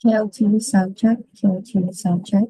KLTV sound check, KLTV sound check.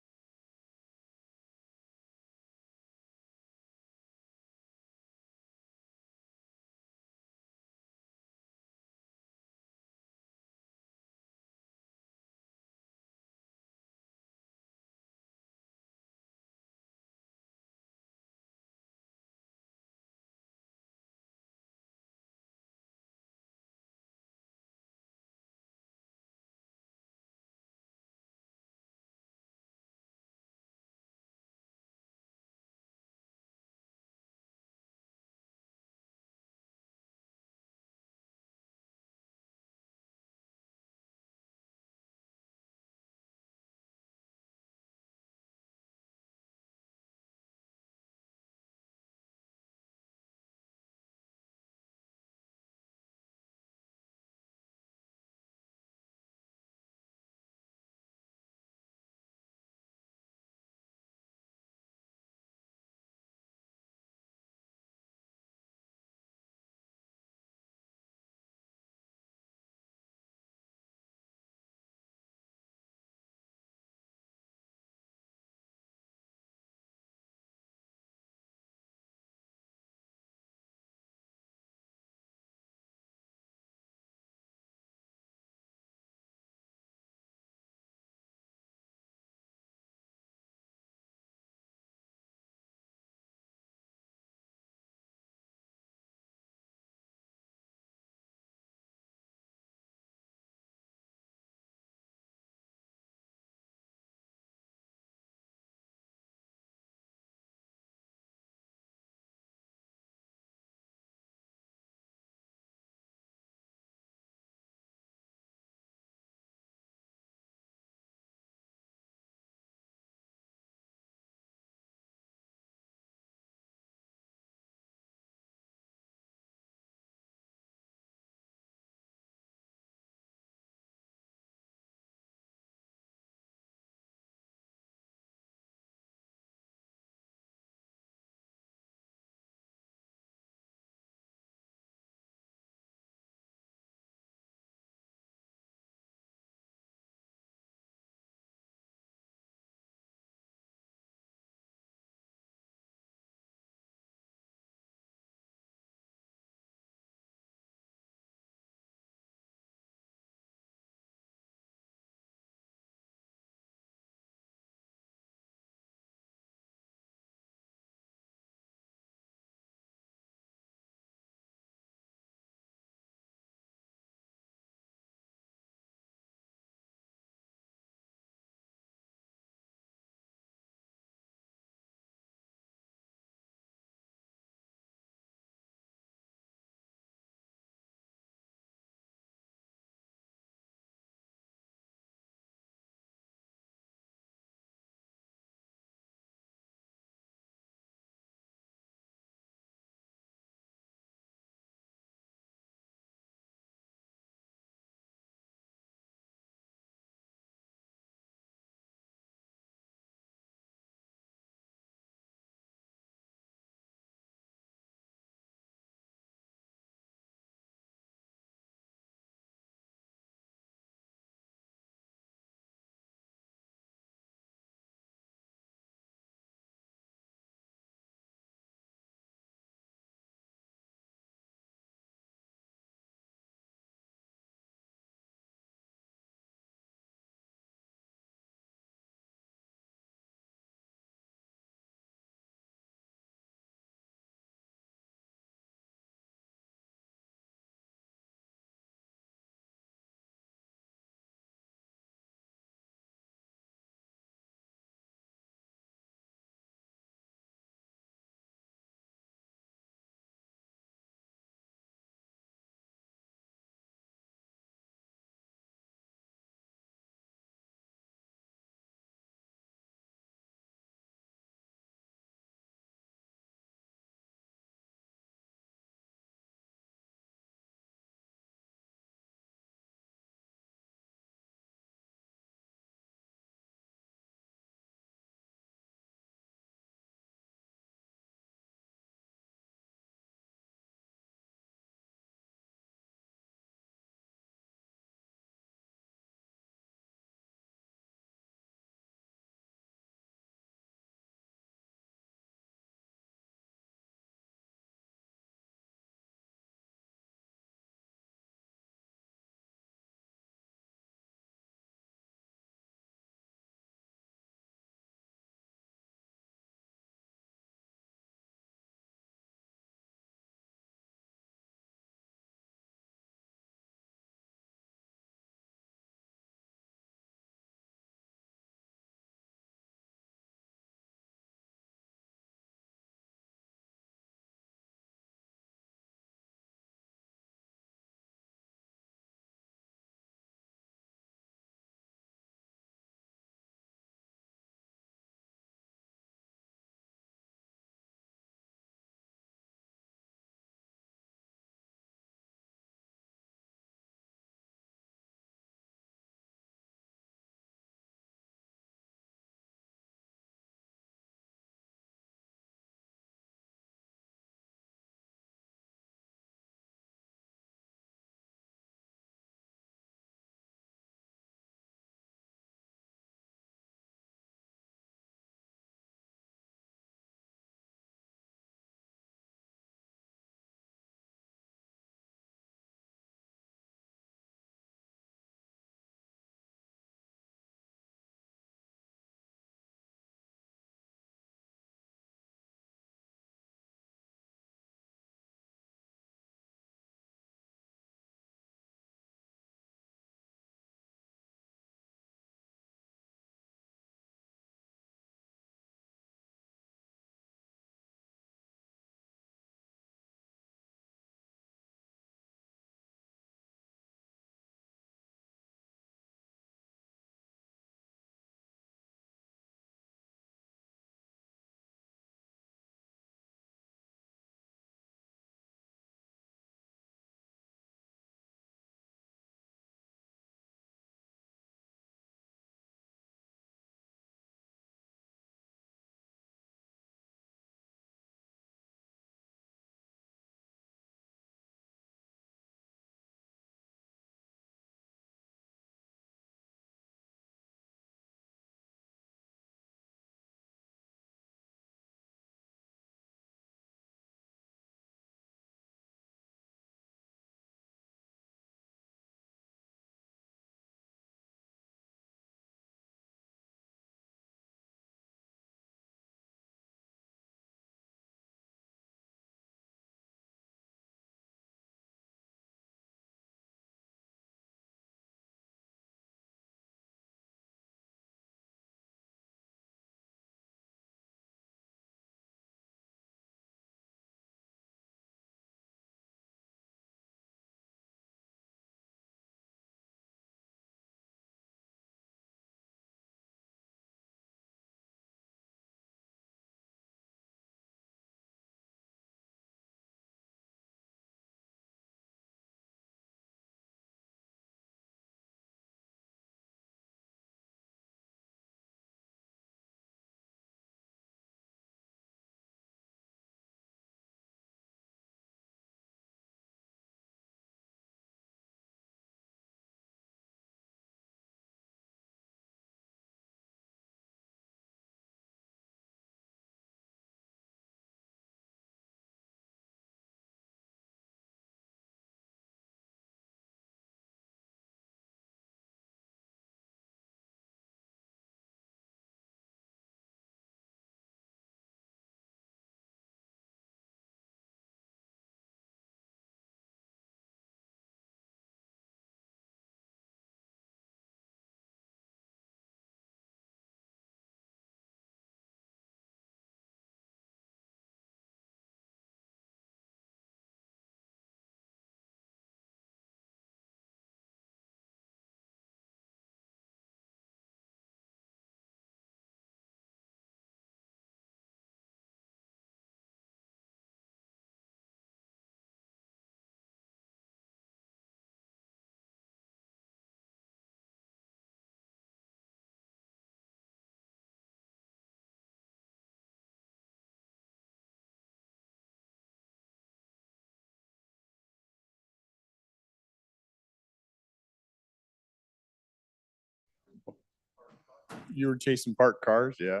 you were chasing parked cars, yeah.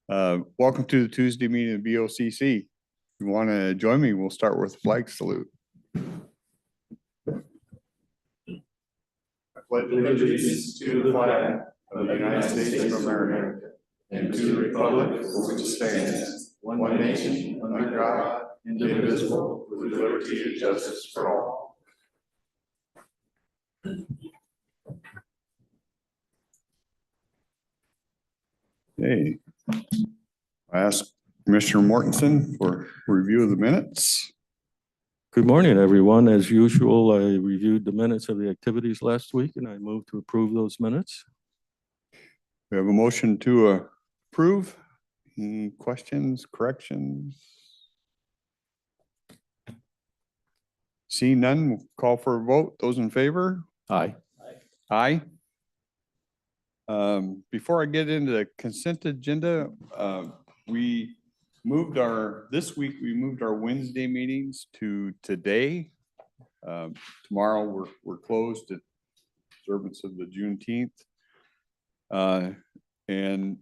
Welcome to the Tuesday meeting of BOCC. If you want to join me, we'll start with the flag salute. I pledge allegiance to the flag of the United States of America and to the republic for which it stands, one nation, under God, indivisible, with liberty and justice for all. Okay. I ask Commissioner Mortensen for review of the minutes. Good morning, everyone. As usual, I reviewed the minutes of the activities last week and I move to approve those minutes. We have a motion to approve. Any questions, corrections? Seeing none, we'll call for a vote. Those in favor? Aye. Aye. Before I get into the consent agenda, this week we moved our Wednesday meetings to today. Tomorrow we're closed at observance of the Juneteenth. And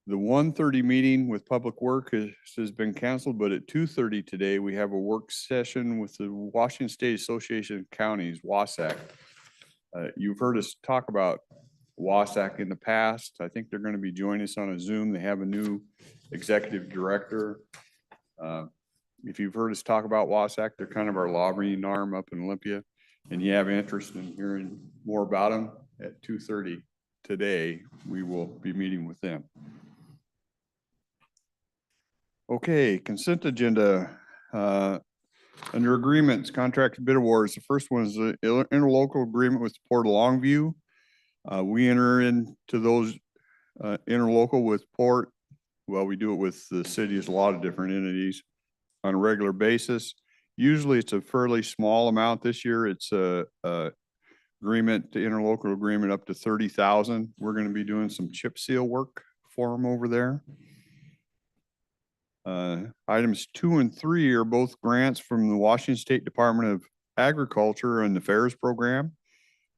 the 1:30 meeting with Public Work has been canceled, but at 2:30 today, we have a work session with the Washington State Association of Counties, WASAC. You've heard us talk about WASAC in the past. I think they're going to be joining us on a Zoom. They have a new executive director. If you've heard us talk about WASAC, they're kind of our lobbying arm up in Olympia, and you have interest in hearing more about them, at 2:30 today, we will be meeting with them. Okay, consent agenda. Under agreements, contract bid awards. The first one is the interlocal agreement with the Port of Longview. We enter into those interlocal with Port. Well, we do it with the city, as a lot of different entities on a regular basis. Usually it's a fairly small amount. This year it's a agreement, to interlocal agreement up to 30,000. We're going to be doing some chip seal work for them over there. Items 2 and 3 are both grants from the Washington State Department of Agriculture and the FAIRS program.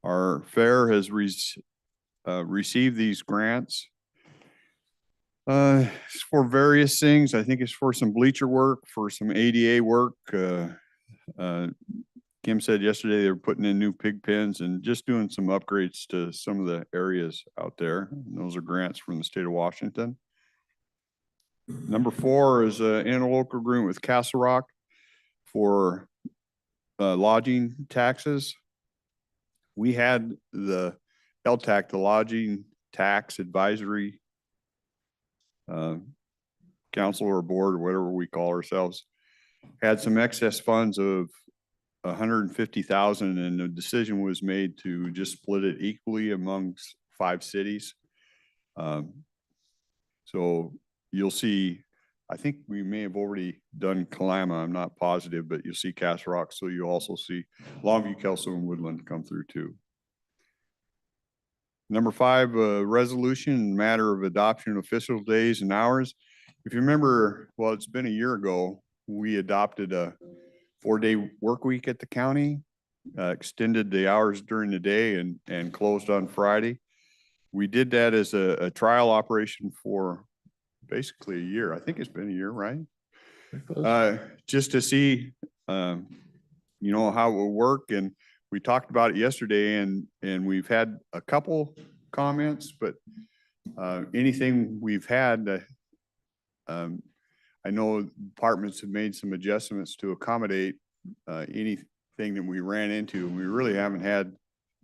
Our fair has received these grants for various things. I think it's for some bleacher work, for some ADA work. Kim said yesterday they were putting in new pig pens and just doing some upgrades to some of the areas out there. And those are grants from the state of Washington. Number 4 is an interlocal agreement with Castle Rock for lodging taxes. We had the LTAC, the Lodging Tax Advisory Council or Board, or whatever we call ourselves, had some excess funds of 150,000, and the decision was made to just split it equally amongst 5 cities. So you'll see, I think we may have already done Kalama, I'm not positive, but you'll see Castle Rock. So you also see Longview, Kelso, and Woodland come through too. Number 5, resolution matter of adoption of official days and hours. If you remember, well, it's been a year ago, we adopted a 4-day work week at the county, extended the hours during the day and closed on Friday. We did that as a trial operation for basically a year. I think it's been a year, right? Just to see, how it will work. And we talked about it yesterday, and we've had a couple comments, but anything we've had, I know departments have made some adjustments to accommodate anything that we ran into. We really haven't had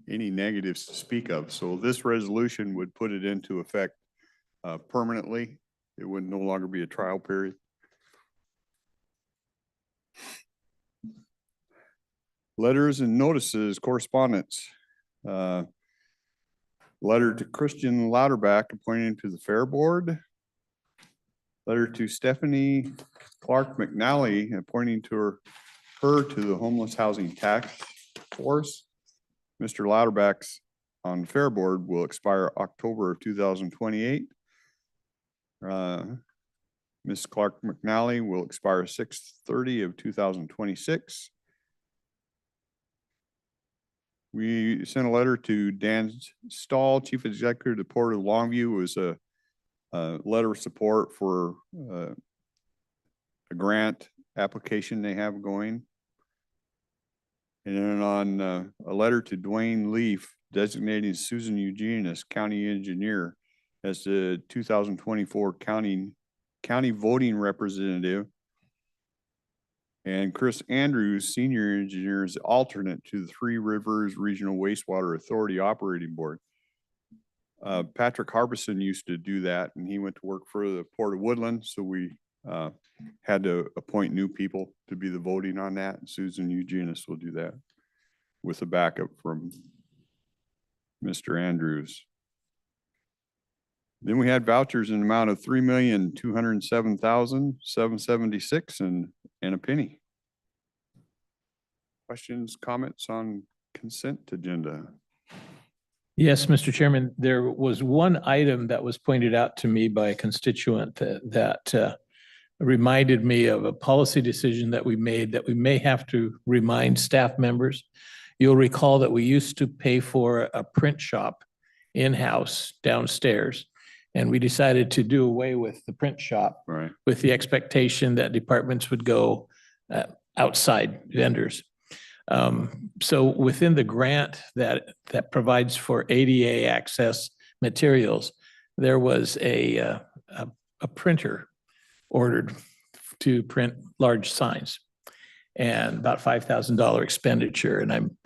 any negatives to speak of. So this resolution would put it into effect permanently. It would no longer be a trial period. Letters and notices, correspondence. Letter to Christian Louderback appointing to the Fair Board. Letter to Stephanie Clark McNally appointing to her to the Homeless Housing Task Force. Mr. Louderback's on the Fair Board will expire October of 2028. Ms. Clark McNally will expire 6/30 of 2026. We sent a letter to Dan Stahl, Chief Executive of the Port of Longview. It was a letter of support for a grant application they have going. And then on a letter to Dwayne Leaf designating Susan Eugene as county engineer as the 2024 county voting representative. And Chris Andrews, senior engineer, is alternate to the Three Rivers Regional Wastewater Authority Operating Board. Patrick Harbison used to do that, and he went to work for the Port of Woodland. So we had to appoint new people to be the voting on that. And Susan Eugenis will do that with a backup from Mr. Andrews. Then we had vouchers in the amount of $3,207,776 and a penny. Questions, comments on consent agenda? Yes, Mr. Chairman, there was one item that was pointed out to me by a constituent that reminded me of a policy decision that we made that we may have to remind staff members. You'll recall that we used to pay for a print shop in-house downstairs, and we decided to do away with the print shop, Right. with the expectation that departments would go outside vendors. So within the grant that provides for ADA access materials, there was a printer ordered to print large signs, and about $5,000 expenditure. And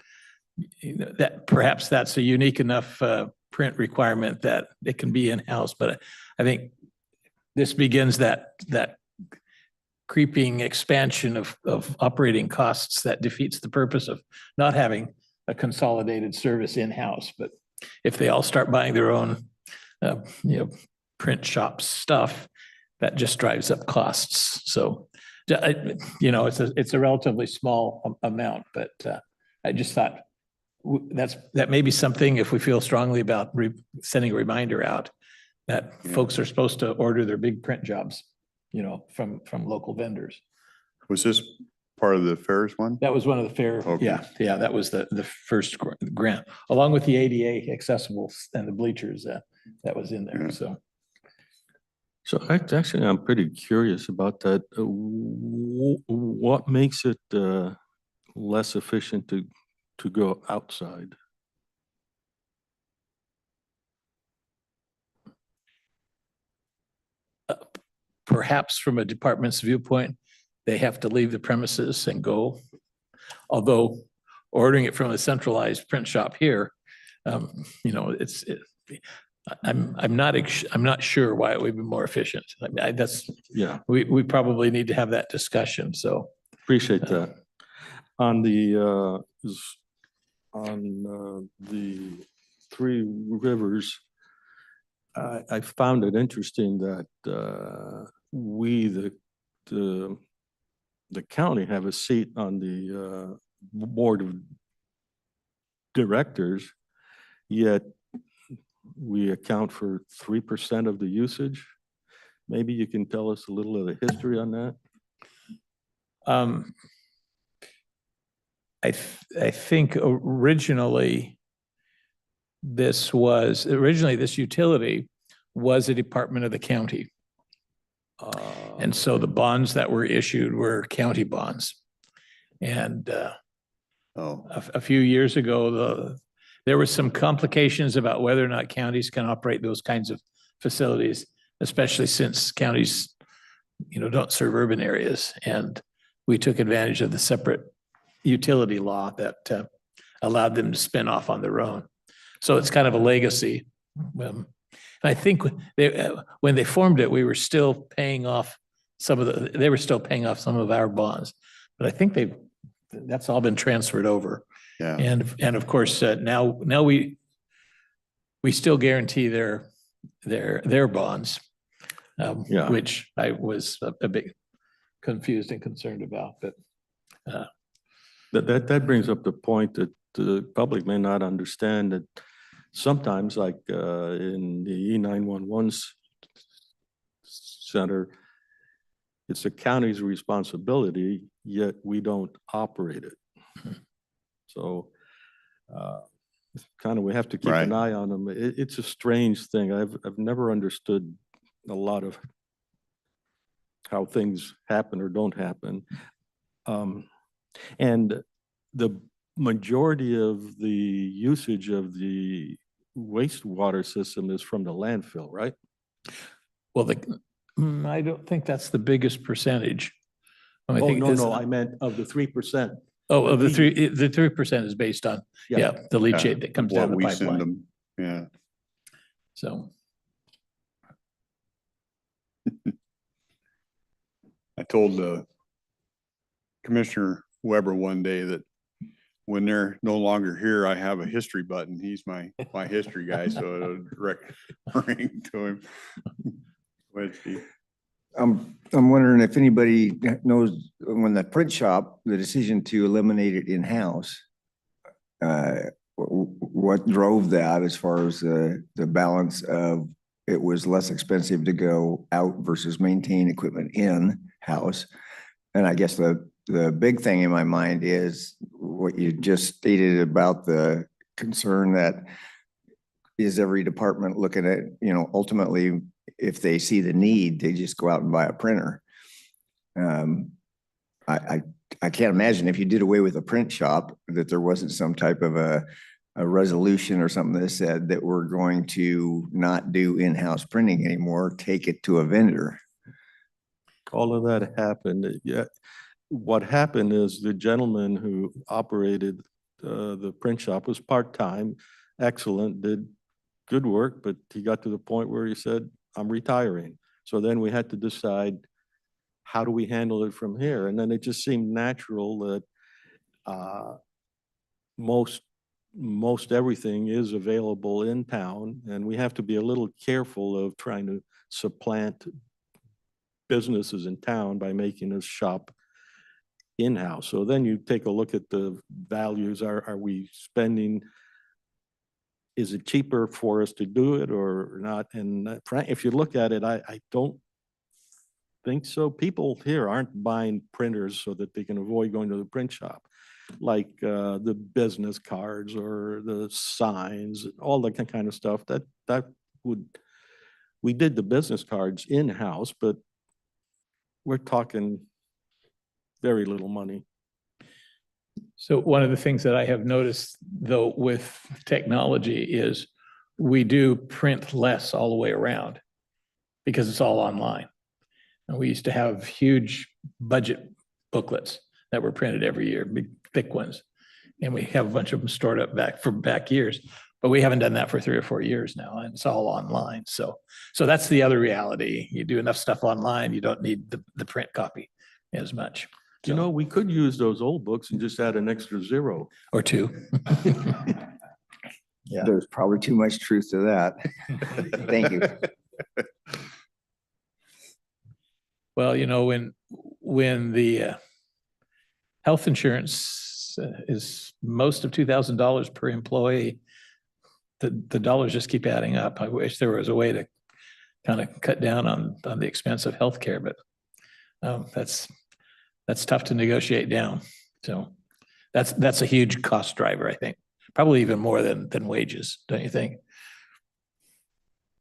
that perhaps that's a unique enough print requirement that it can be in-house, but I think this begins that creeping expansion of operating costs that defeats the purpose of not having a consolidated service in-house. But if they all start buying their own, print shop stuff, that just drives up costs. So, it's a relatively small amount, but I just thought that may be something, if we feel strongly about sending a reminder out, that folks are supposed to order their big print jobs, from local vendors. Was this part of the fairs one? That was one of the fair. Okay. Yeah. That was the first grant, along with the ADA accessible and the bleachers that was in there. Yeah. So actually, I'm pretty curious about that. What makes it less efficient to go outside? Perhaps from a department's viewpoint, they have to leave the premises and go. Although ordering it from a centralized print shop here, I'm not sure why it would be more efficient. I mean, we probably need to have that discussion. So Appreciate that. On the Three Rivers, I found it interesting that we, the county, have a seat on the board of directors, yet we account for 3% of the usage. Maybe you can tell us a little of the history on that. I think originally this utility was a department of the county. And so the bonds that were issued were county bonds. And a few years ago, there were some complications about whether or not counties can operate those kinds of facilities, especially since counties, don't serve urban areas. And we took advantage of the separate utility law that allowed them to spin off on their own. So it's kind of a legacy. And I think when they formed it, we were still paying off they were still paying off some of our bonds, but I think that's all been transferred over. Yeah. And of course, now we still guarantee their bonds, which I was a bit confused and concerned about, but that brings up the point that the public may not understand that sometimes, like in the E911 center, it's the county's responsibility, yet we don't operate it. So Kind of, we have to keep an eye on them. It's a strange thing. I've never understood a lot of how things happen or don't happen. And the majority of the usage of the wastewater system is from the landfill, right? Well, I don't think that's the biggest percentage. I Oh, think no, this- no, I meant of the 3%. Oh, of the we- 3% is based on, Yeah. yeah, the leachate that comes down the What we send pipeline. them, yeah. So, I told Commissioner Weber one day that when they're no longer here, I have a history button. He's my history guy, so it'll ring to him. Let's see. I'm wondering if anybody knows when the print shop, the decision to eliminate it in-house, what drove that as far as the balance of it was less expensive to go out versus maintain equipment in-house? And I guess the big thing in my mind is what you just stated about the concern that is every department looking at, ultimately, if they see the need, they just go out and buy a printer. I can't imagine if you did away with a print shop that there wasn't some type of a resolution or something that said that we're going to not do in-house printing anymore, take it to a vendor. All of that happened. Yeah. What happened is the gentleman who operated the print shop was part-time, excellent, did good work, but he got to the point where he said, I'm retiring. So then we had to decide, how do we handle it from here? And then it just seemed natural that most everything is available in town, and we have to be a little careful of trying to supplant businesses in town by making a shop in-house. So then you take a look at the values. Are we spending, is it cheaper for us to do it or not? And if you look at it, I don't think so. People here aren't buying printers so that they can avoid going to the print shop, like the business cards or the signs, all that kind of stuff. We did the business cards in-house, but we're talking very little money. so one of the things that I have noticed though with technology is we do print less all the way around because it's all online. And we used to have huge budget booklets that were printed every year, big thick ones. And we have a bunch of them stored up back years, but we haven't done that for 3 or 4 years now, and it's all online. So that's the other reality. You do enough stuff online, you don't need the print copy as much. You know, we could use those old books and just add an extra 0. Or 2. Yeah. There's probably too much truth to that. Thank you. Well, when the health insurance is most of $2,000 per employee, the dollars just keep adding up. I wish there was a way to kind of cut down on the expense of healthcare, but that's tough to negotiate down. So that's a huge cost driver, I think. Probably even more than wages, don't you think?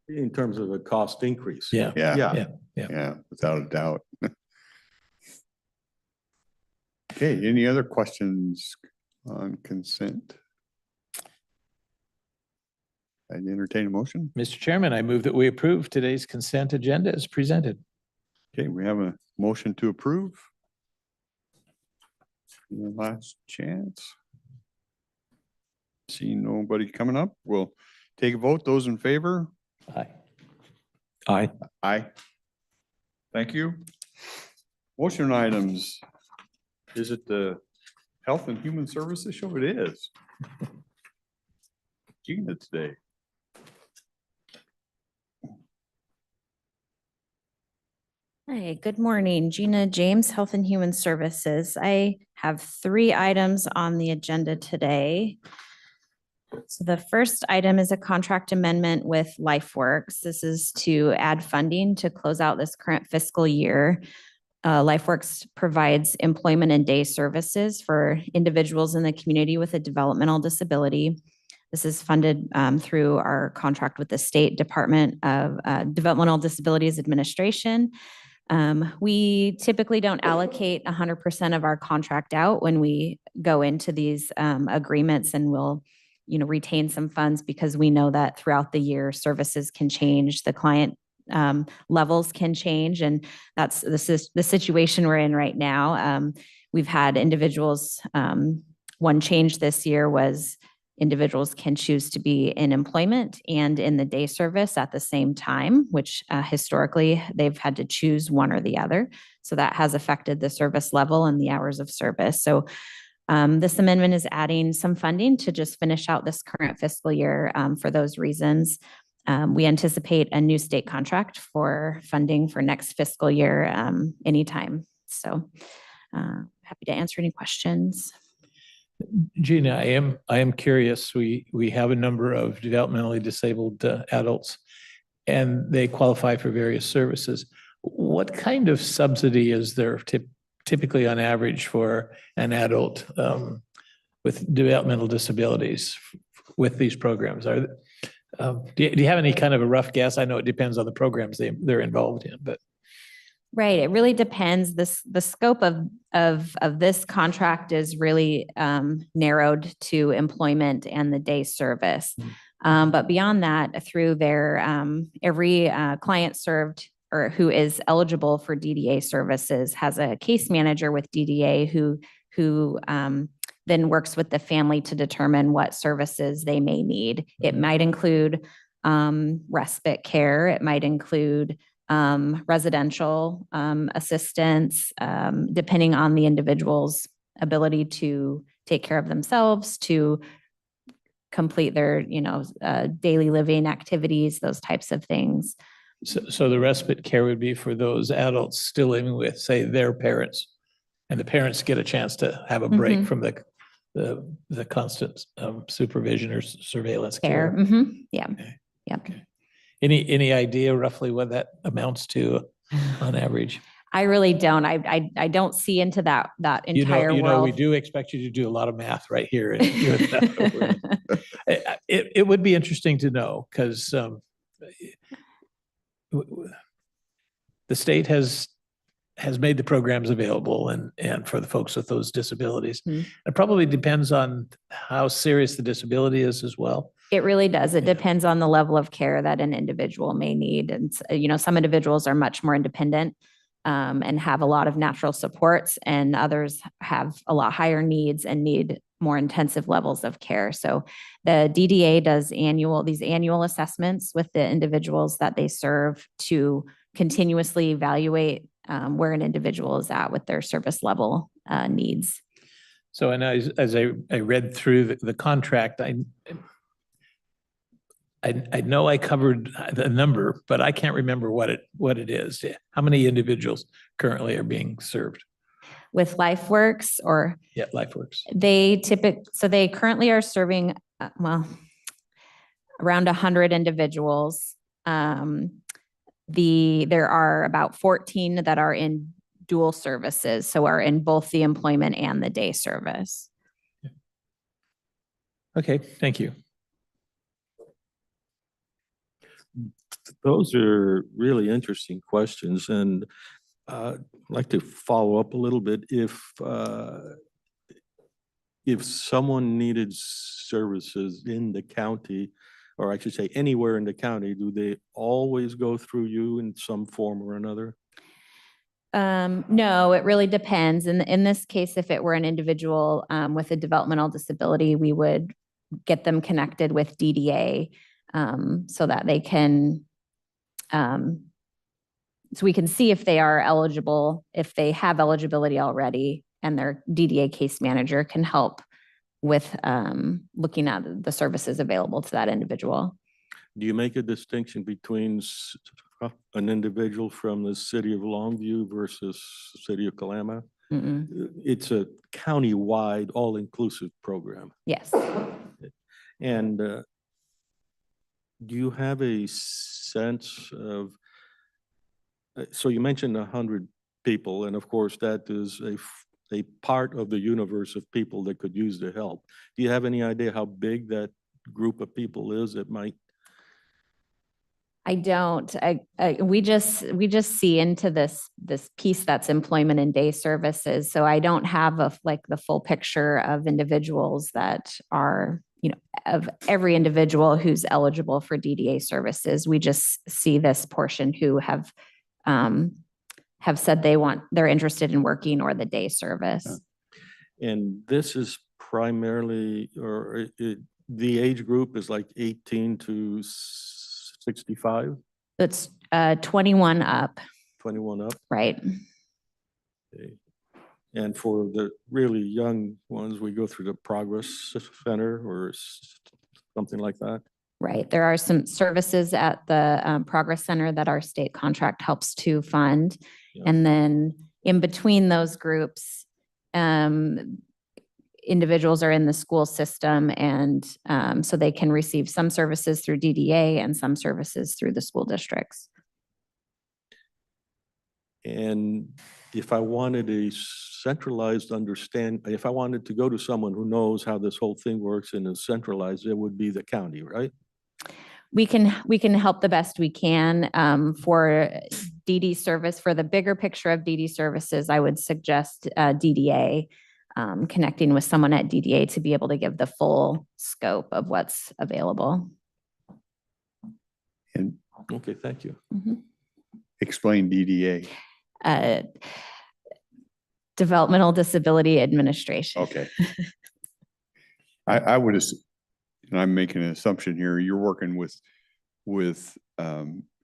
In terms of a cost increase. Yeah. Yeah, without a doubt. Okay, any other questions on consent? I'd entertain a motion. Mr. Chairman, I move that we approve today's consent agenda as presented. Okay, we have a motion to approve. Your last chance. See nobody coming up. We'll take a vote. Those in favor? Aye. Aye. Aye. Thank you. Motion items. Is it the Health and Human Services show? It is. Gina today. Hi, good morning. Gina James, Health and Human Services. I have 3 items on the agenda today. So the first item is a contract amendment with LifeWorks. This is to add funding to close out this current fiscal year. LifeWorks provides employment and day services for individuals in the community with a developmental disability. This is funded through our contract with the State Department of Developmental Disabilities Administration. We typically don't allocate 100% of our contract out when we go into these agreements, and we'll retain some funds because we know that throughout the year services can change, the client levels can change, and this is the situation we're in right now. We've had individuals, one change this year was individuals can choose to be in employment and in the day service at the same time, which historically they've had to choose one or the other. So that has affected the service level and the hours of service. So this amendment is adding some funding to just finish out this current fiscal year for those reasons. We anticipate a new state contract for funding for next fiscal year anytime. So happy to answer any questions. Gina, I am curious. We have a number of developmentally disabled adults, and they qualify for various services. What kind of subsidy is there typically on average for an adult with developmental disabilities with these programs? Do you have any kind of a rough guess? I know it depends on the programs they're involved in, but. Right. It really depends. The scope of this contract is really narrowed to employment and the day service. But beyond that, through their every client served or who is eligible for DDA services has a case manager with DDA who then works with the family to determine what services they may need. It might include respite care. It might include residential assistance, depending on the individual's ability to take care of themselves, to complete their, daily living activities, those types of things. So the respite care would be for those adults still living with, say, their parents, and the parents get a chance to have a break from the constant supervision or surveillance care. Yeah. Okay. Yep. Okay. Any idea roughly what that amounts to on average? I really don't. I don't see into that entire world. We do expect you to do a lot of math right here. It would be interesting to know because the state has made the programs available and for the folks with those disabilities. It probably depends on how serious the disability is as well. It really does. It depends on the level of care that an individual may need. And, some individuals are much more independent and have a lot of natural supports, and others have a lot higher needs and need more intensive levels of care. So the DDA does these annual assessments with the individuals that they serve to continuously evaluate where an individual is at with their service level needs. So, and as I read through the contract, I know I covered the number, but I can't remember what it is. How many individuals currently are being served? With LifeWorks or? Yeah, LifeWorks. They currently are serving, around 100 individuals. There are about 14 that are in dual services, so are in both the employment and the day service. Okay, thank you. Those are really interesting questions, and I'd like to follow up a little bit. If someone needed services in the county, or I should say anywhere in the county, do they always go through you in some form or another? No, it really depends. In this case, if it were an individual with a developmental disability, we would get them connected with DDA so that they can, so we can see if they are eligible, if they have eligibility already, and their DDA case manager can help with looking at the services available to that individual. Do you make a distinction between an individual from the city of Longview versus city of Kalama? It's a county-wide, all-inclusive program. Yes. And do you have a sense of, so you mentioned 100 people. And of course, that is a part of the universe of people that could use the help. Do you have any idea how big that group of people is that might? I don't, we just see into this piece that's employment and day services. So I don't have like the full picture of individuals that are, of every individual who's eligible for DDA services. We just see this portion who have said they're interested in working or the day service. And this is primarily, the age group is like 18 to 65? It's 21 up, 21 up? right? Okay. And for the really young ones, we go through the Progress Center or something like that? Right. There are some services at the Progress Center that our state contract helps to fund. Yeah. And then in between those groups, individuals are in the school system, and so they can receive some services through DDA and some services through the school districts. And if I wanted a centralized if I wanted to go to someone who knows how this whole thing works and is centralized, it would be the county, right? We can help the best we can for DD service. For the bigger picture of DD services, I would suggest DDA, connecting with someone at DDA to be able to give the full scope of what's available. And Okay, thank you. explain DDA. Developmental Disability Administration. Okay. I would, and I'm making an assumption here, you're working with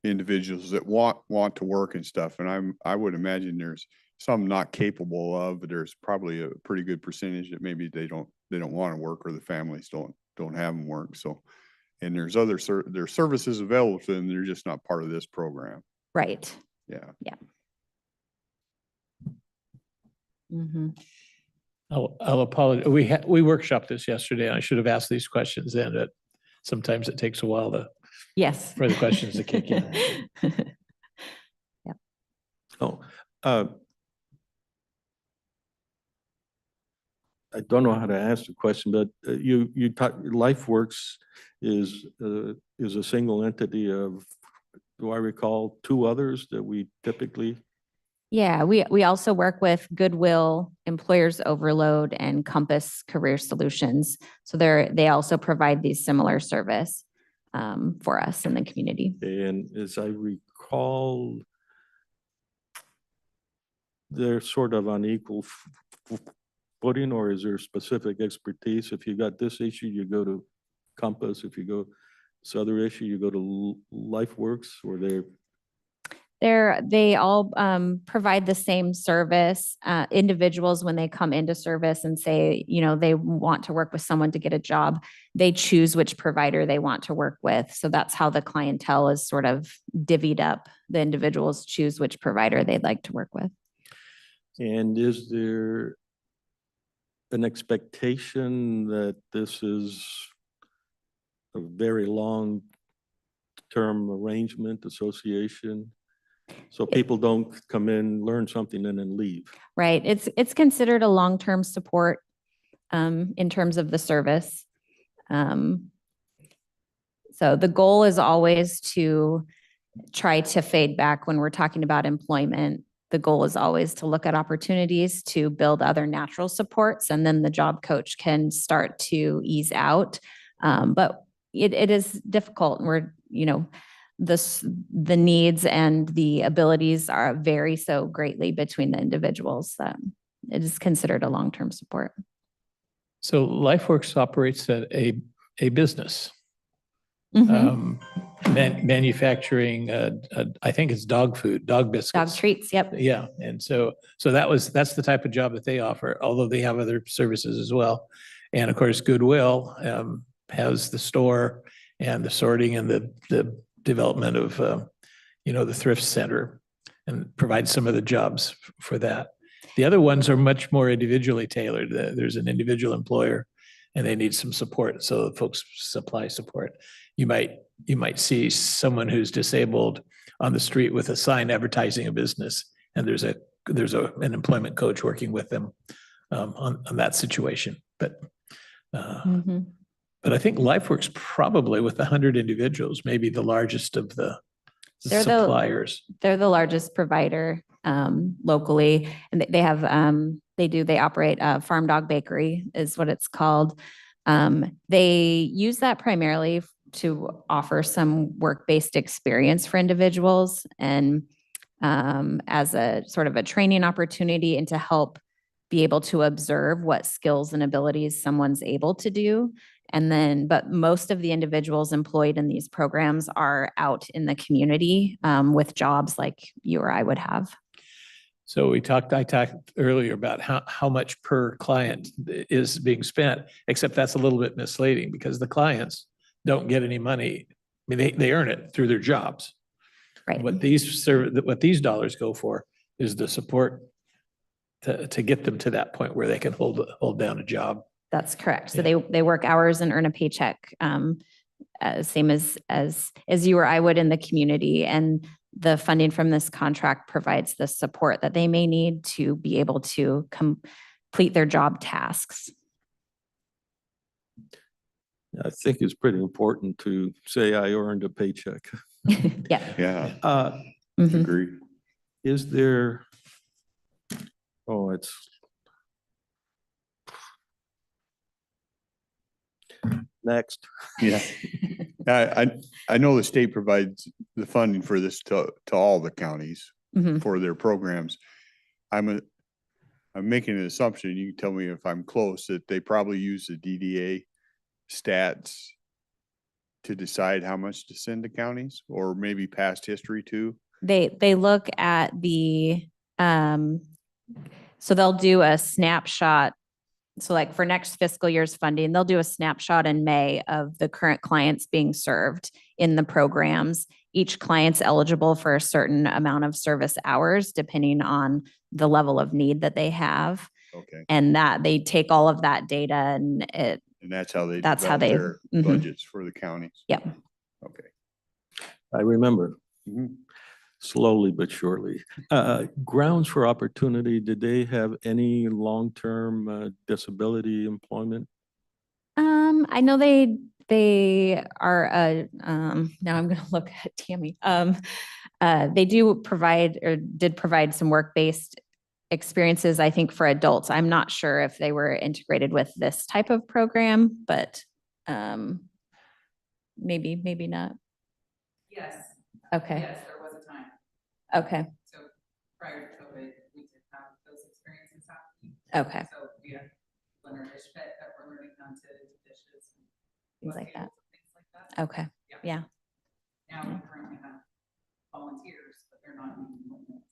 individuals that want to work and stuff. And I would imagine there's some not capable of, but there's probably a pretty good percentage that maybe they don't want to work, or the families don't have them work. So, and there's there's services available to them. They're just not part of this program. Right. Yeah. Yeah. Mm-hmm. I'll apologize. We workshopped this yesterday, and I should have asked these questions then, but sometimes it takes a while Yes. for the questions to kick in. Yep. Oh, I don't know how to ask the question, but you talk, LifeWorks is a single entity of, do I recall, 2 others that we typically? Yeah, we also work with Goodwill, Employers Overload, and Compass Career Solutions. So they also provide these similar service for us in the community. And as I recall, they're sort of on equal footing, or is there specific expertise? If you got this issue, you go to Compass. If you go this other issue, you go to LifeWorks, or They all provide the same service. Individuals, when they come into service and say, they want to work with someone to get a job, they choose which provider they want to work with. So that's how the clientele is sort of divvied up. The individuals choose which provider they'd like to work with. And is there an expectation that this is a very long-term arrangement, association? So people don't come in, learn something, and then leave. Right. It's considered a long-term support in terms of the service. So the goal is always to try to fade back when we're talking about employment. The goal is always to look at opportunities to build other natural supports, and then the job coach can start to ease out. But it is difficult, and we're, the needs and the abilities vary so greatly between the individuals that it is considered a long-term support. So LifeWorks operates at a business. Manufacturing, I think it's dog food, dog biscuits. Dog treats, yep. Yeah, and so that's the type of job that they offer, although they have other services as well. And of course, Goodwill has the store and the sorting and the development of the thrift center, and provides some of the jobs for that. The other ones are much more individually tailored. There's an individual employer, and they need some support, so folks supply support. You might see someone who's disabled on the street with a sign advertising a business, and there's a there's an employment coach working with them on that situation. But Mhm. but I think LifeWorks probably with 100 individuals, maybe the largest of the They're suppliers. They're the largest provider locally, and they have, they operate a Farm Dog Bakery is what it's called. They use that primarily to offer some work-based experience for individuals and as a sort of a training opportunity and to help be able to observe what skills and abilities someone's able to do. And then, but most of the individuals employed in these programs are out in the community with jobs like you or I would have. So I talked earlier about how much per client is being spent, except that's a little bit misleading because the clients don't get any money. I mean, they earn it through their jobs. Right. What these dollars go for is the support to get them to that point where they can hold down a job. That's correct. So Yeah. they work hours and earn a paycheck, same as you or I would in the community. And the funding from this contract provides the support that they may need to be able to complete their job tasks. I think it's pretty important to say I earned a paycheck. Yeah. Yeah, Mhm. agree. Is there, oh, it's next. Yeah. I know the state provides the funding for this to all the counties Mhm. for their programs. I'm making an assumption, you can tell me if I'm close, that they probably use the DDA stats to decide how much to send to counties, or maybe past history too. They look at the, so they'll do a snapshot. So like for next fiscal year's funding, they'll do a snapshot in May of the current clients being served in the programs. Each client's eligible for a certain amount of service hours, depending on the level of need that they have. Okay. And that they take all of that data and And that's how they That's how develop they- their mhm. budgets for the counties. Yep. Okay. I remember. Mhm. Slowly but surely. Grounds for opportunity, did they have any long-term disability employment? I know they are now I'm gonna look at Tammy. They do provide or did provide some work-based experiences, I think, for adults. I'm not sure if they were integrated with this type of program, but maybe not. Yes. Okay. Yes, there was a time. Okay. So prior to COVID, we did have those experiences happening. Okay. So we have learner dish pit that we're learning how to do dishes. Things like that. Things like that. Okay. Yeah. Now we currently have volunteers, but they're not meeting limits.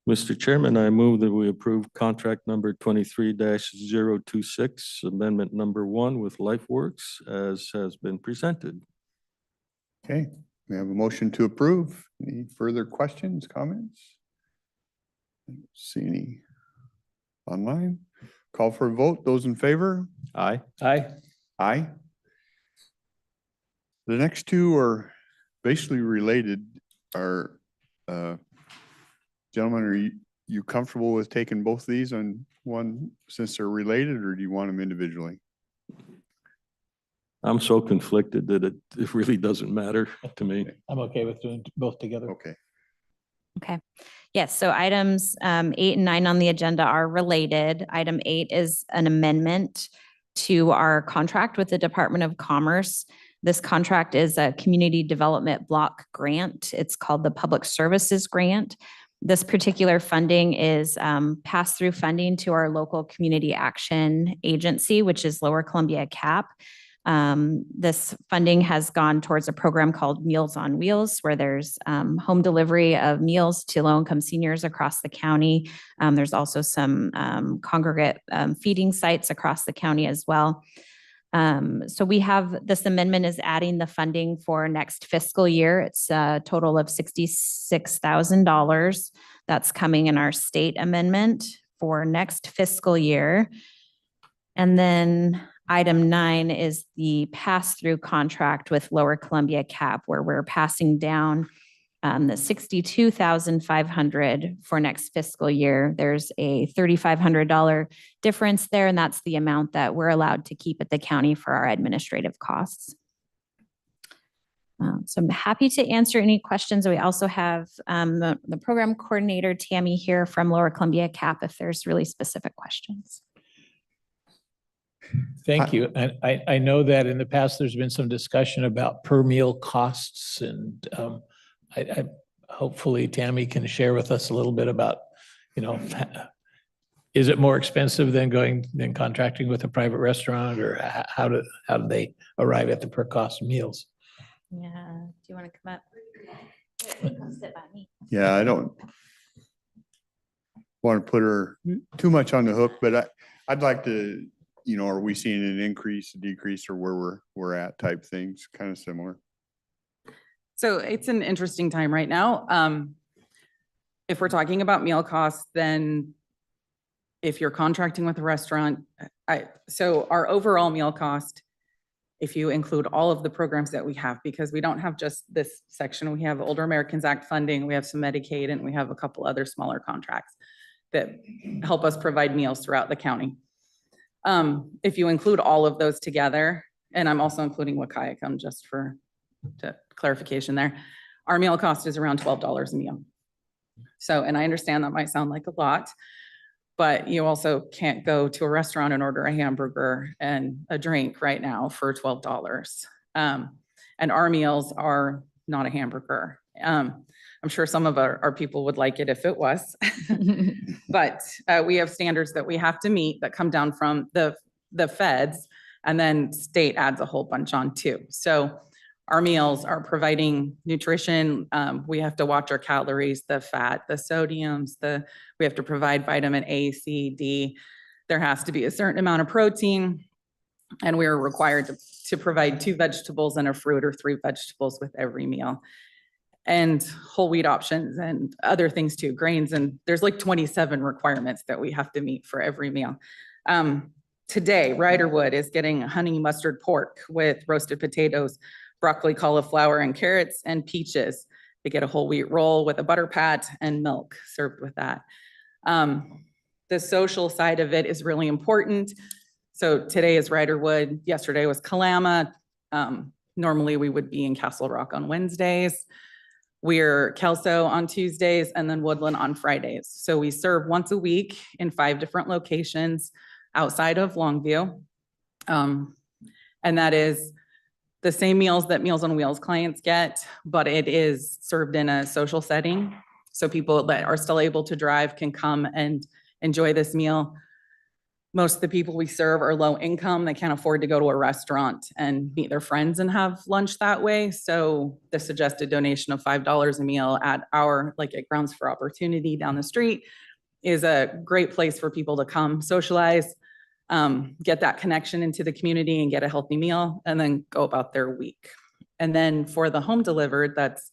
Mr. Chairman, I move that we approve contract number 23-026, amendment number 1 with LifeWorks as has been presented. Okay, we have a motion to approve. Any further questions, comments? I don't see any online. Call for a vote. Those in favor? Aye. Aye. Aye. The next two are basically related. Are gentlemen, are you comfortable with taking both these on one since they're related, or do you want them individually? I'm so conflicted that it really doesn't matter to me. I'm okay with doing both together. Okay. Okay. Yes. So items 8 and 9 on the agenda are related. Item 8 is an amendment to our contract with the Department of Commerce. This contract is a community development block grant. It's called the Public Services Grant. This particular funding is pass-through funding to our local community action agency, which is Lower Columbia CAP. This funding has gone towards a program called Meals on Wheels, where there's home delivery of meals to low-income seniors across the county. There's also some congregate feeding sites across the county as well. So we have, this amendment is adding the funding for next fiscal year. It's a total of $66,000. That's coming in our state amendment for next fiscal year. And then item 9 is the pass-through contract with Lower Columbia CAP, where we're passing down The 62,500 for next fiscal year, there's a $3,500 difference there, and that's the amount that we're allowed to keep at the county for our administrative costs. So I'm happy to answer any questions. We also have the program coordinator, Tammy, here from Lower Columbia CAP, if there's really specific questions. Thank you. And I know that in the past, there's been some discussion about per meal costs, and I hopefully Tammy can share with us a little bit about, is it more expensive than contracting with a private restaurant, or how do they arrive at the per cost of meals? Yeah, do you want to come up? Come sit by me. Yeah, I don't want to put her too much on the hook, but I'd like to, are we seeing an increase, a decrease, or where we're at type things, kind of similar? So it's an interesting time right now. If we're talking about meal costs, then if you're contracting with a restaurant, so our overall meal cost, if you include all of the programs that we have, because we don't have just this section, we have Older Americans Act funding, we have some Medicaid, and we have a couple other smaller contracts that help us provide meals throughout the county. If you include all of those together, and I'm also including Wakayakum just for clarification there, our meal cost is around $12 a meal. So, and I understand that might sound like a lot, but you also can't go to a restaurant and order a hamburger and a drink right now for $12. And our meals are not a hamburger. I'm sure some of our people would like it if it was, but we have standards that we have to meet that come down from the feds, and then state adds a whole bunch on too. So our meals are providing nutrition. We have to watch our calories, the fat, the sodiums, we have to provide vitamin A, C, D. There has to be a certain amount of protein, and we are required to provide 2 vegetables and a fruit, or 3 vegetables with every meal, and whole wheat options and other things too, grains. And there's like 27 requirements that we have to meet for every meal. Today, Riderwood is getting honey mustard pork with roasted potatoes, broccoli, cauliflower, and carrots, and peaches. They get a whole wheat roll with a butter pat and milk served with that. The social side of it is really important. So today is Riderwood, yesterday was Kalama. Normally we would be in Castle Rock on Wednesdays. We're Kelso on Tuesdays, and then Woodland on Fridays. So we serve once a week in 5 different locations outside of Longview. And that is the same meals that Meals on Wheels clients get, but it is served in a social setting. So people that are still able to drive can come and enjoy this meal. Most of the people we serve are low income. They can't afford to go to a restaurant and meet their friends and have lunch that way. So the suggested donation of $5 a meal at at Grounds for Opportunity down the street is a great place for people to come socialize, get that connection into the community and get a healthy meal, and then go about their week. And then for the home delivered, that's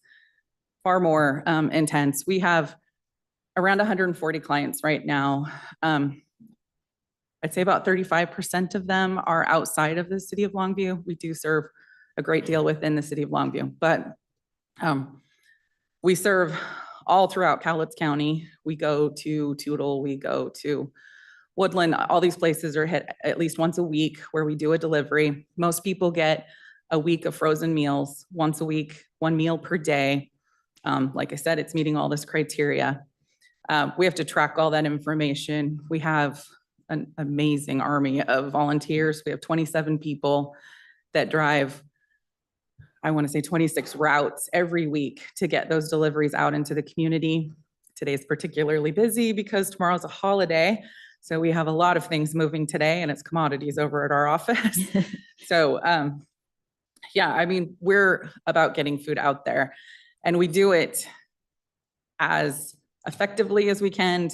far more intense. We have around 140 clients right now. I'd say about 35% of them are outside of the city of Longview. We do serve a great deal within the city of Longview, but we serve all throughout Cowlitz County. We go to Toutle, we go to Woodland. All these places are hit at least once a week where we do a delivery. Most people get a week of frozen meals once a week, 1 meal per day. Like I said, it's meeting all this criteria. We have to track all that information. We have an amazing army of volunteers. We have 27 people that drive, I want to say 26 routes every week to get those deliveries out into the community. Today's particularly busy because tomorrow's a holiday. So we have a lot of things moving today, and it's commodities over at our office. So yeah, I mean, we're about getting food out there, and we do it as effectively as we can.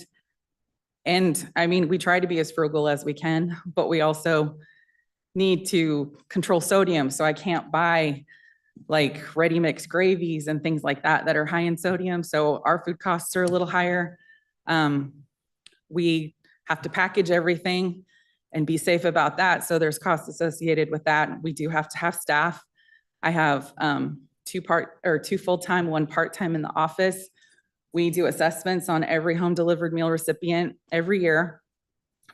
And I mean, we try to be as frugal as we can, but we also need to control sodium. So I can't buy like ready mix gravies and things like that that are high in sodium. So our food costs are a little higher. We have to package everything and be safe about that. So there's costs associated with that. We do have to have staff. I have 2 two full-time, one part-time in the office. We do assessments on every home delivered meal recipient every year.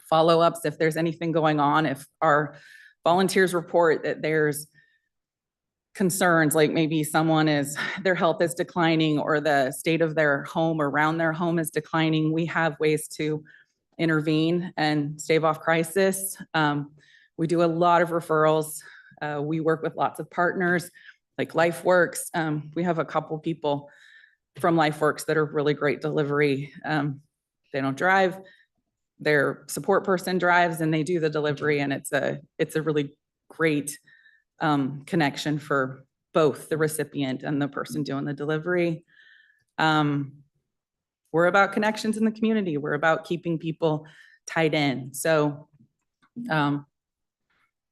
Follow-ups if there's anything going on, if our volunteers report that there's concerns, like maybe their health is declining or the state of their home around their home is declining, we have ways to intervene and stave off crisis. We do a lot of referrals. We work with lots of partners like LifeWorks. We have a couple people from LifeWorks that are really great delivery. They don't drive. Their support person drives and they do the delivery, and it's a really great connection for both the recipient and the person doing the delivery. We're about connections in the community. We're about keeping people tied in. So I'm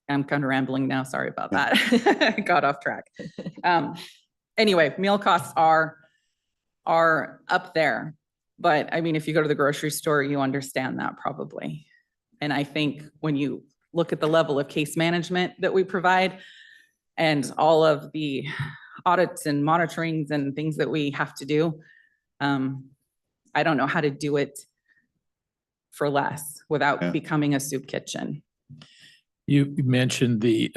kind of rambling now. Sorry about that. I got off track. Anyway, meal costs are up there. But I mean, if you go to the grocery store, you understand that probably. And I think when you look at the level of case management that we provide and all of the audits and monitorings and things that we have to do, I don't know how to do it for less without becoming a soup kitchen. You mentioned the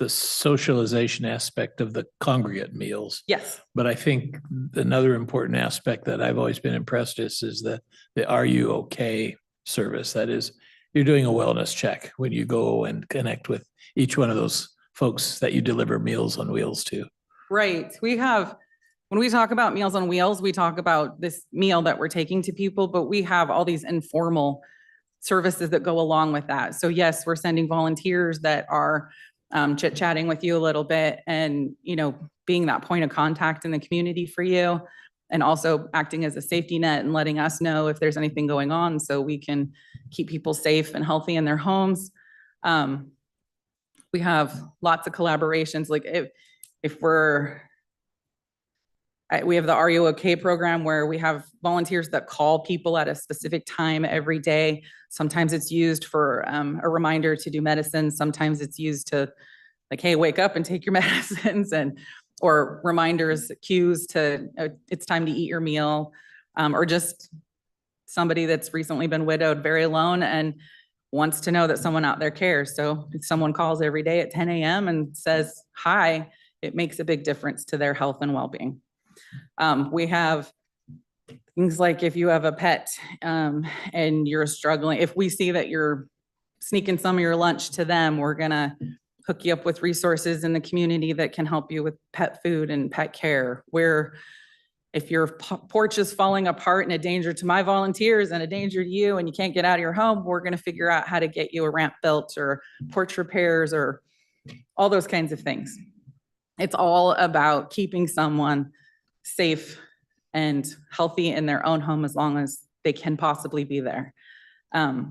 socialization aspect of the congregate meals. Yes. But I think another important aspect that I've always been impressed is the Are You Okay service. That is, you're doing a wellness check when you go and connect with each one of those folks that you deliver Meals on Wheels to. Right. When we talk about Meals on Wheels, we talk about this meal that we're taking to people, but we have all these informal services that go along with that. So yes, we're sending volunteers that are chit-chatting with you a little bit and, being that point of contact in the community for you, and also acting as a safety net and letting us know if there's anything going on so we can keep people safe and healthy in their homes. We have lots of collaborations. Like we have the Are You Okay program where we have volunteers that call people at a specific time every day. Sometimes it's used for a reminder to do medicine. Sometimes it's used to like, hey, wake up and take your medicines, or reminders, cues to it's time to eat your meal, or just somebody that's recently been widowed, very alone, and wants to know that someone out there cares. So if someone calls every day at 10 a.m. and says hi, it makes a big difference to their health and well-being. We have things like if you have a pet and you're struggling, if we see that you're sneaking some of your lunch to them, we're going to hook you up with resources in the community that can help you with pet food and pet care. Where if your porch is falling apart and a danger to my volunteers and a danger to you and you can't get out of your home, we're going to figure out how to get you a ramp built or porch repairs or all those kinds of things. It's all about keeping someone safe and healthy in their own home as long as they can possibly be there. I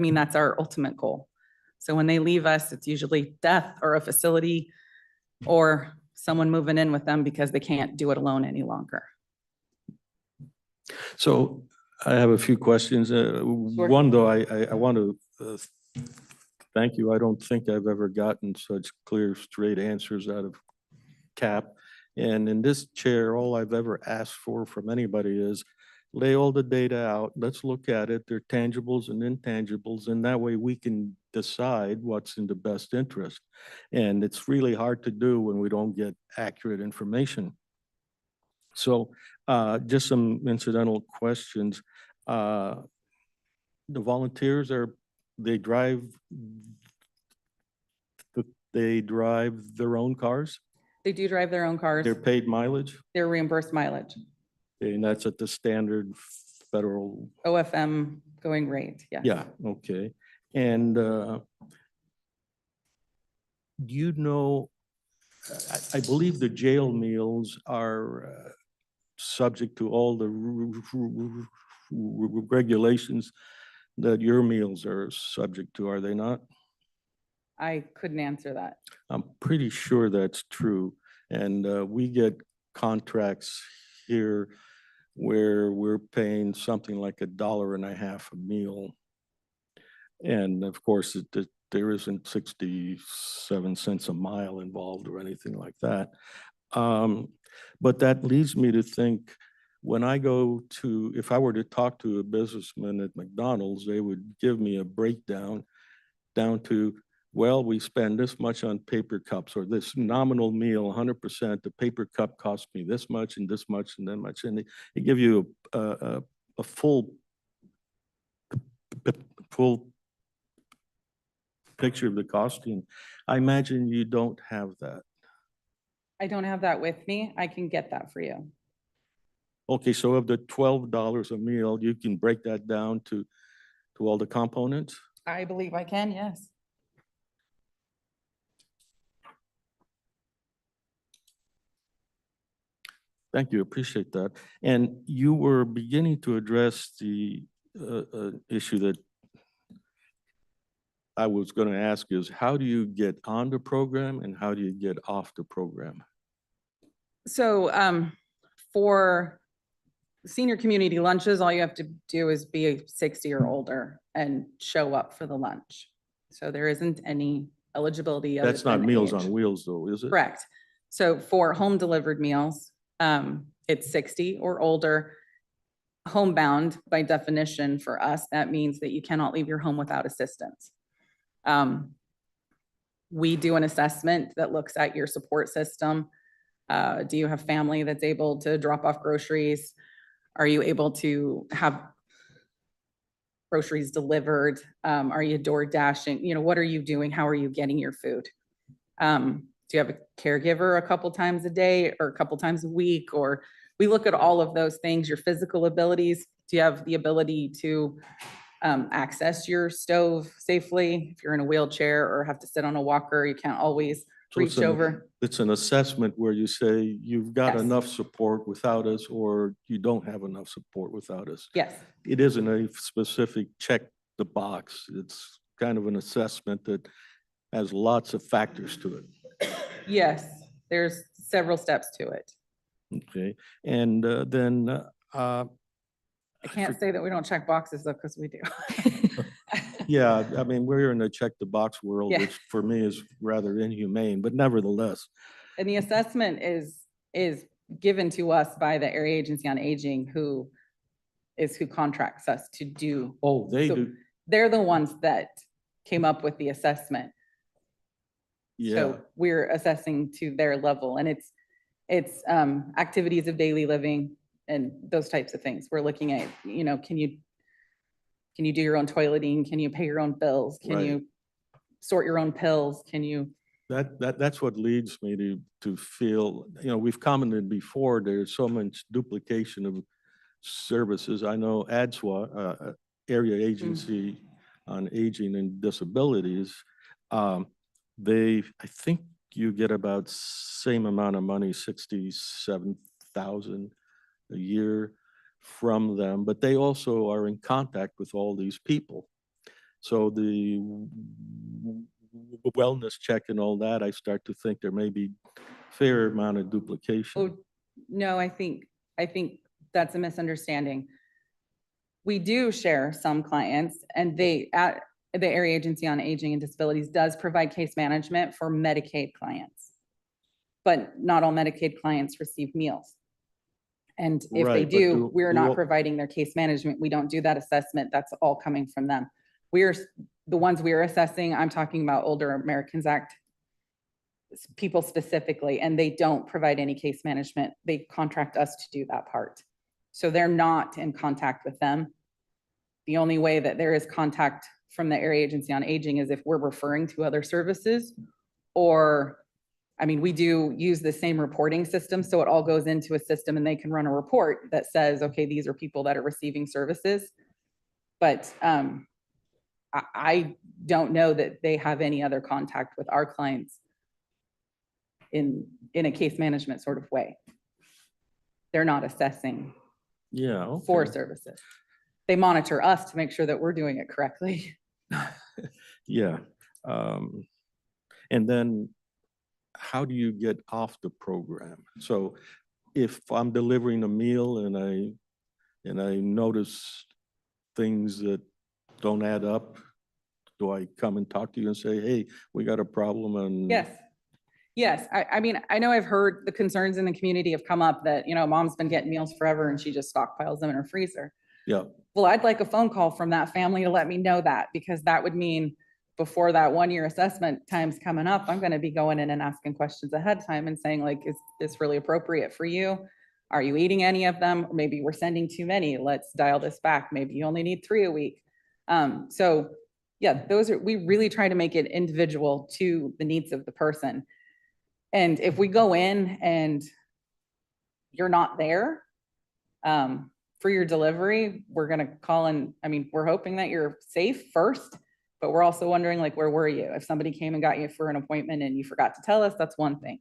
mean, that's our ultimate goal. So when they leave us, it's usually death or a facility or someone moving in with them because they can't do it alone any longer. So I have a few questions. One, though, I want to thank you. I don't think I've ever gotten such clear, straight answers out of CAP. And in this chair, all I've ever asked for from anybody is lay all the data out. Let's look at it. There are tangibles and intangibles, and that way we can decide what's in the best interest. And it's really hard to do when we don't get accurate information. So just some incidental questions. The volunteers they drive their own cars? They do drive their own cars. They're paid mileage? They're reimbursed mileage. Okay, and that's at the standard federal? OFM going rate, yes. Yeah, okay. And I believe the jail meals are subject to all the regulations that your meals are subject to, are they not? I couldn't answer that. I'm pretty sure that's true. And we get contracts here where we're paying something like $1.50 a meal. And of course, there isn't 67 cents a mile involved or anything like that. But that leads me to think, when I go to, if I were to talk to a businessman at McDonald's, they would give me a breakdown down to, well, we spend this much on paper cups, or this nominal meal, 100%, the paper cup cost me this much and this much and that much. And they give you a full picture of the costing. I imagine you don't have that. I don't have that with me. I can get that for you. Okay, so of the $12 a meal, you can break that down to all the components? I believe I can, yes. Thank you, appreciate that. And you were beginning to address the issue that I was going to ask is, how do you get on the program and how do you get off the program? So for senior community lunches, all you have to do is be 60 or older and show up for the lunch. So there isn't any eligibility. other That's not than Meals age. on Wheels though, is it? Correct. So for home delivered meals, it's 60 or older. Homebound, by definition for us, that means that you cannot leave your home without assistance. We do an assessment that looks at your support system. Do you have family that's able to drop off groceries? Are you able to have groceries delivered? Are you door dashing? You know, what are you doing? How are you getting your food? Do you have a caregiver a couple times a day or a couple times a week? Or we look at all of those things, your physical abilities. Do you have the ability to access your stove safely? If you're in a wheelchair or have to sit on a walker, you can't always So reach over. It's an assessment where you say you've got Yes. enough support without us, or you don't have enough support without us. Yes, It isn't a specific check the box. It's kind of an assessment that has lots of factors to it. yes, there's several steps to it. Okay, and then I can't say that we don't check boxes though, because we do. yeah, I mean, we're in a check the box world, Yeah. which for me is rather inhumane, but nevertheless. And the assessment is given to us by the Area Agency on Aging, who contracts us to do. Oh, they So do. They're the ones that came up with the assessment. Yeah, So we're assessing to their level, and it's activities of daily living and those types of things. We're looking at, you know, can you do your own toileting? Can you pay your own bills? Can Right. you sort your own pills? Can you? that's what leads me to feel, you know, we've commented before, there's so much duplication of services. I know ADSWA, Area Agency on Aging and Disabilities, I think you get about same amount of money, 67,000 a year from them, but they also are in contact with all these people. So the wellness check and all that, I start to think there may be fair amount of duplication. Oh, no, I think that's a misunderstanding. We do share some clients, and the Area Agency on Aging and Disabilities does provide case management for Medicaid clients. But not all Medicaid clients receive meals. And if they Right, but do, we're do not all- providing their case management. We don't do that assessment. That's all coming from them. The ones we are assessing, I'm talking about Older Americans Act people specifically, and they don't provide any case management. They contract us to do that part. So they're not in contact with them. The only way that there is contact from the Area Agency on Aging is if we're referring to other services, or, I mean, we do use the same reporting system, so it all goes into a system and they can run a report that says, okay, these are people that are receiving services. But I don't know that they have any other contact with our clients in a case management sort of way. They're not assessing Yeah. for okay. services. They monitor us to make sure that we're doing it correctly. Yeah. And then how do you get off the program? So if I'm delivering a meal and I notice things that don't add up, do I come and talk to you and say, hey, we got a problem and Yes. Yes, I mean, I know I've heard the concerns in the community have come up that, mom's been getting meals forever and she just stockpiles them in her freezer. Yeah, Well, I'd like a phone call from that family to let me know that, because that would mean before that 1 year assessment time's coming up, I'm gonna be going in and asking questions ahead of time and saying like, is this really appropriate for you? Are you eating any of them? Maybe we're sending too many. Let's dial this back. Maybe you only need 3 a week. So yeah, we really try to make it individual to the needs of the person. And if we go in and you're not there for your delivery, we're gonna call in. I mean, we're hoping that you're safe first, but we're also wondering like, where were you? If somebody came and got you for an appointment and you forgot to tell us, that's one thing.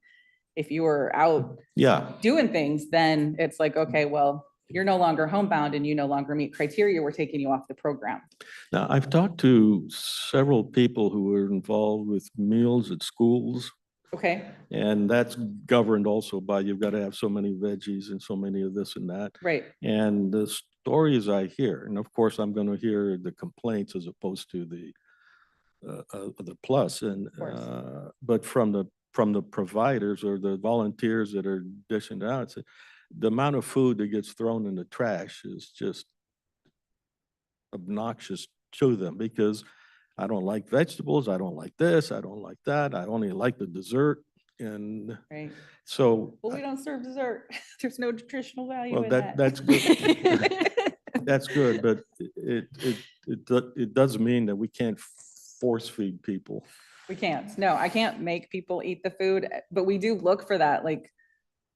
If you were out yeah. doing things, then it's like, okay, well, you're no longer homebound and you no longer meet criteria. We're taking you off the program. Now, I've talked to several people who were involved with meals at schools, Okay, and that's governed also by you've got to have so many veggies and so many of this and that. right. And the stories I hear, and of course, I'm going to hear the complaints as opposed to the plus. And course. but from the providers or the volunteers that are dishing it out, the amount of food that gets thrown in the trash is just obnoxious to them, because I don't like vegetables, I don't like this, I don't like that, I only like the dessert. And Right. so, Well, we don't serve dessert. There's no nutritional value well, in that. that's good. That's good, but it does mean that we can't force feed people. We can't. No, I can't make people eat the food, but we do look for that. Like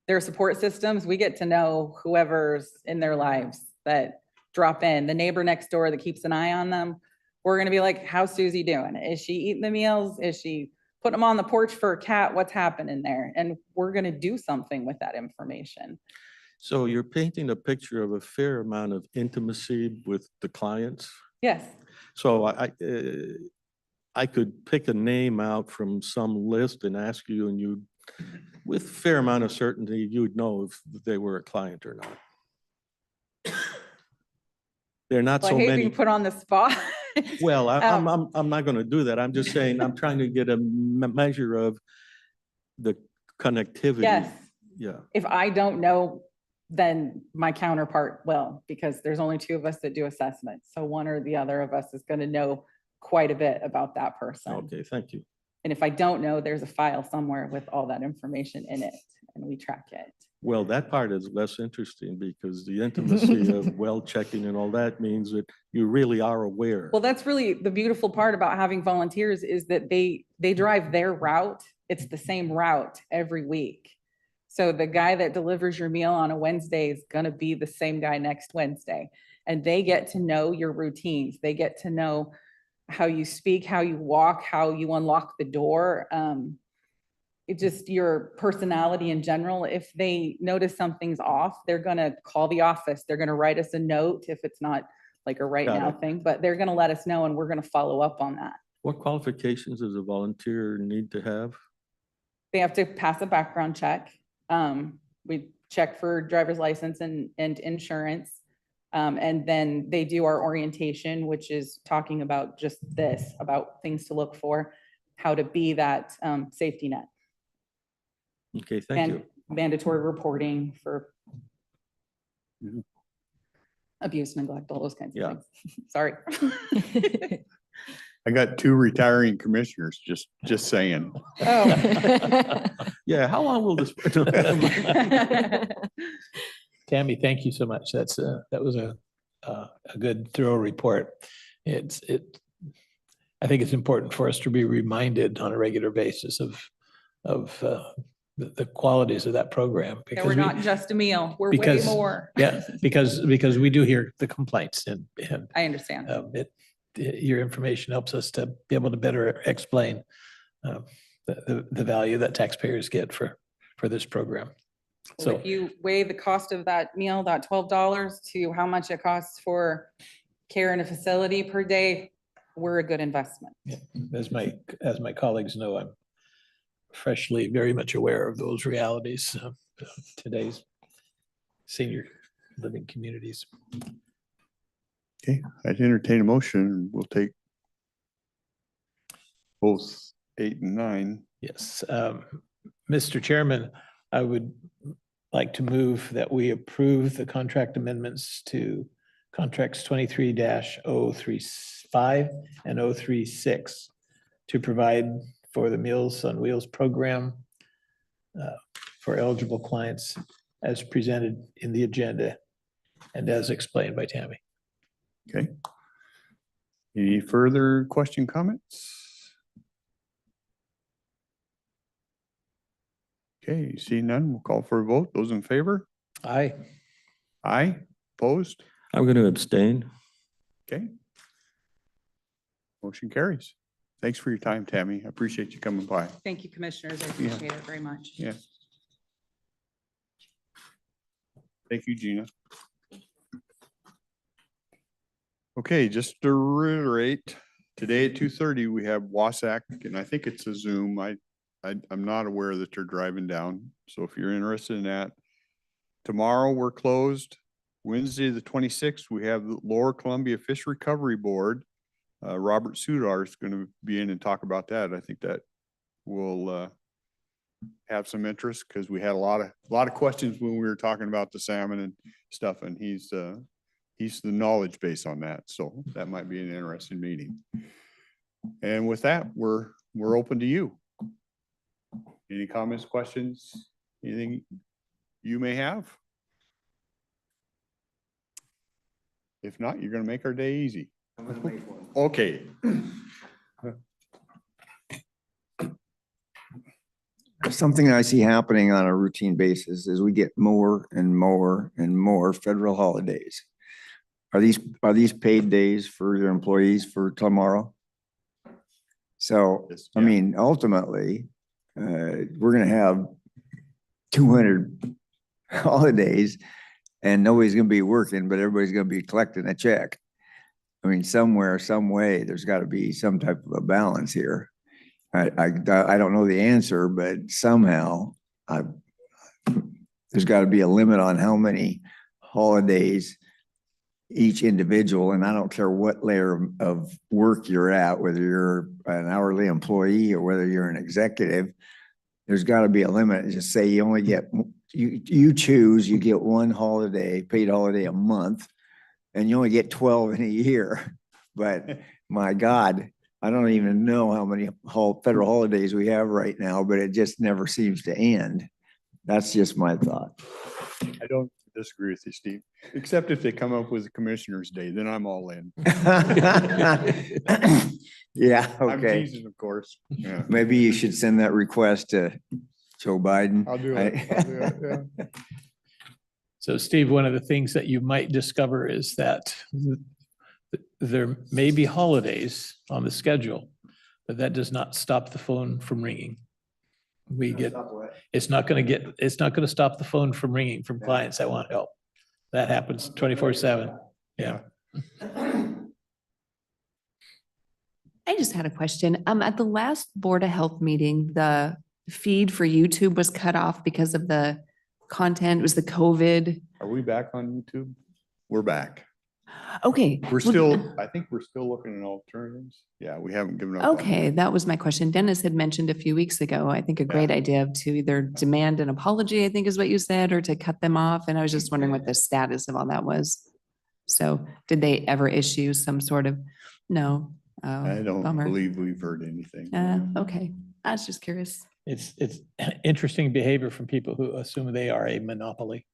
their support systems, we get to know whoever's in their lives that drop in. The neighbor next door that keeps an eye on them. We're going to be like, how's Susie doing? Is she eating the meals? Is she putting them on the porch for a cat? What's happening there? And we're going to do something with that information. So you're painting a picture of a fair amount of intimacy with the clients. Yes. So I could pick a name out from some list and ask you, and you, with fair amount of certainty, you would know if they were a client or not. There are not Well, so I hate many. being put on the spot. Well, I'm not going to do that. I'm just saying, I'm trying to get a measure of the connectivity. Yes. Yeah. If I don't know, then my counterpart will, because there's only 2 of us that do assessments. So one or the other of us is going to know quite a bit about that person. Okay, thank you. And if I don't know, there's a file somewhere with all that information in it and we track it. Well, that part is less interesting, because the intimacy of well checking and all that means that you really are aware. Well, that's really the beautiful part about having volunteers, is that they drive their route. It's the same route every week. So the guy that delivers your meal on a Wednesday is going to be the same guy next Wednesday. And they get to know your routines. They get to know how you speak, how you walk, how you unlock the door. It just your personality in general. If they notice something's off, they're going to call the office. They're going to write us a note if it's not like a right Got now it. thing, but they're going to let us know and we're going to follow up on that. What qualifications does a volunteer need to have? They have to pass a background check. We check for driver's license and insurance. And then they do our orientation, which is talking about just this, about things to look for, how to be that safety net. Okay, thank And you. mandatory reporting for Mhm. abuse, neglect, all those kinds of Yeah. things. Sorry. I got 2 retiring commissioners, just saying. Oh. Yeah, how long will this? Tammy, thank you so much. That was a good thorough report. I think it's important for us to be reminded on a regular basis of the qualities of that program. Yeah, we're not just a meal. We're way because- more. Yeah, because we do hear the complaints, and I understand. your information helps us to be able to better explain the value that taxpayers get for this program. So if you weigh the cost of that meal, that $12, to how much it costs for care in a facility per day, we're a good investment. Yeah, as my colleagues know, I'm freshly very much aware of those realities of today's senior living communities. Okay, I'd entertain a motion. We'll take both 8 and 9. Yes. Mr. Chairman, I would like to move that we approve the contract amendments to contracts 23-035 and 036 to provide for the Meals on Wheels program for eligible clients as presented in the agenda and as explained by Tammy. Okay. Any further comments? Okay, see none, we'll call for a vote. Those in favor? Aye. Aye, opposed? I'm going to abstain. Okay. Motion carries. Thanks for your time, Tammy. I appreciate you coming by. Thank you, commissioners. I Yeah. appreciate it very much. Yeah. Thank you, Gina. Okay, just to reiterate, today at 2:30, we have WASAC, and I think it's a Zoom. I'm not aware that they're driving down. So if you're interested in that, tomorrow we're closed. Wednesday, the 26th, we have the Lower Columbia Fish Recovery Board. Robert Sudar is going to be in and talk about that. I think that will have some interest because we had a lot of questions when we were talking about the salmon and stuff, and he's the knowledge base on that. So that might be an interesting meeting. And with that, we're open to you. Any comments, questions, anything you may have? If not, you're going to make our day easy. I'm gonna make one. Okay. Something I see happening on a routine basis is we get more and more and more federal holidays. Are these paid days for your employees for tomorrow? So, Yes, I yeah. mean, ultimately, we're gonna have 200 holidays and nobody's gonna be working, but everybody's gonna be collecting a check. I mean, somewhere, some way, there's gotta be some type of a balance here. I don't know the answer, but somehow there's gotta be a limit on how many holidays each individual, and I don't care what layer of work you're at, whether you're an hourly employee or whether you're an executive, there's got to be a limit. Just say you only get, you choose, you get one holiday, paid holiday a month, and you only get 12 in a year. But my God, I don't even know how many federal holidays we have right now, but it just never seems to end. That's just my thought. I don't disagree with you, Steve, except if they come up with a Commissioner's Day, then I'm all in. Yeah, I'm okay. teasing, of course. Yeah. Maybe you should send that request to Joe Biden. I'll do it. I'll do it, yeah. So Steve, one of the things that you might discover is that there may be holidays on the schedule, but that does not stop the phone from ringing. It's not going to stop the phone from ringing from clients that want help. That happens 24/7. Yeah. I just had a question. At the last Board of Health meeting, the feed for YouTube was cut off because of the content. It was the COVID. Are we back on YouTube? We're back. Okay. We're still, I think we're still looking at alternatives. Yeah, we haven't given up. on Okay, that was my question. Dennis had mentioned a few weeks ago, I think a great idea to either demand an apology, I think is what you said, or to cut them off. And I was just wondering what the status of all that was. So did they ever issue some sort of, no? Oh, I don't bummer. believe we've heard anything. Okay, I was just curious. It's interesting behavior from people who assume they are a monopoly.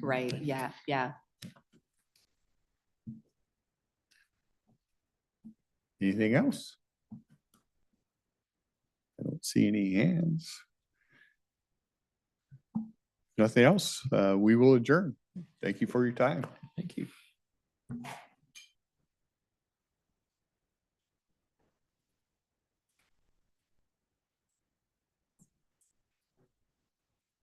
Right, yeah, yeah. Anything else? I don't see any hands. Nothing else. We will adjourn. Thank you for your time. Thank you.